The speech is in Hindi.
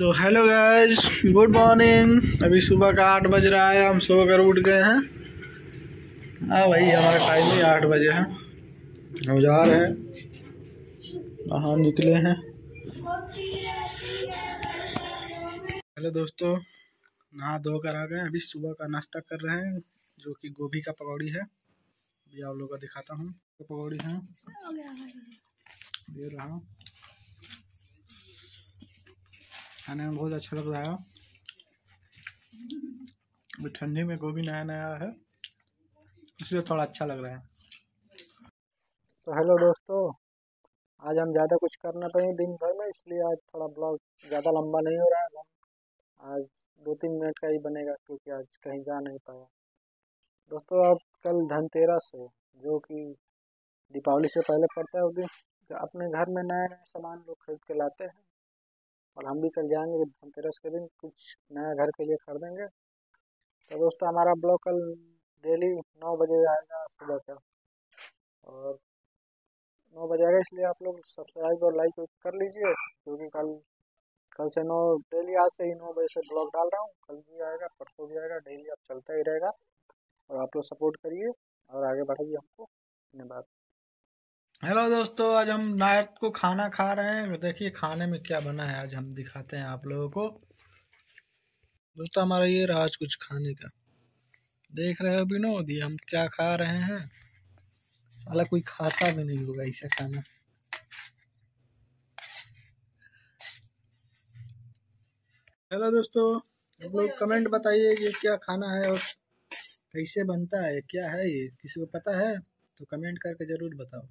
तो हेलो गाइस, गुड मॉर्निंग। अभी सुबह का 8 बज रहा है। हम सो कर उठ गए हैं। हाँ भाई, हमारा टाइम ही 8 बजे है। हम जा रहे हैं, बाहर निकले हैं। हेलो दोस्तों, नहा धो कर आ गए। अभी सुबह का नाश्ता कर रहे हैं, जो कि गोभी का पकौड़ी है। अभी आप लोगों को दिखाता हूँ। पकौड़ी है, ये रहा। खाने में बहुत अच्छा लग रहा है। अभी ठंडी में गोभी नया नया है, इसलिए थोड़ा अच्छा लग रहा है। तो हेलो दोस्तों, आज हम ज़्यादा कुछ कर ना पाए दिन भर में, इसलिए आज थोड़ा ब्लॉग ज़्यादा लंबा नहीं हो रहा है। आज 2-3 मिनट का ही बनेगा, क्योंकि आज कहीं जा नहीं पाया। दोस्तों, अब कल धनतेरस है, जो कि दीपावली से पहले पड़ता है। उस दिन अपने घर में नए नए सामान लोग खरीद के लाते हैं, और हम भी कल जाएंगे धनतेरस के दिन कुछ नया घर के लिए खरीदेंगे। तो दोस्तों, हमारा ब्लॉग कल डेली 9 बजे आएगा सुबह का, और 9 बजे आएगा, इसलिए आप लोग सब्सक्राइब और लाइक कर लीजिए, क्योंकि कल से 9 डेली आज से ही 9 बजे से ब्लॉग डाल रहा हूँ। कल भी आएगा, परसों भी आएगा, डेली अब चलता ही रहेगा। और आप लोग सपोर्ट करिए और आगे बढ़ाइए हमको। धन्यवाद। हेलो दोस्तों, आज हम नाइट को खाना खा रहे हैं। देखिए खाने में क्या बना है, आज हम दिखाते हैं आप लोगों को। दोस्तों, हमारा ये रहा आज कुछ खाने का। देख रहे हो विनोद, ये हम क्या खा रहे हैं। साला कोई खाता भी नहीं होगा ऐसा खाना। हेलो दोस्तों, आप लोग कमेंट बताइए ये क्या खाना है और कैसे बनता है, क्या है ये, किसी को पता है तो कमेंट करके जरूर बताओ।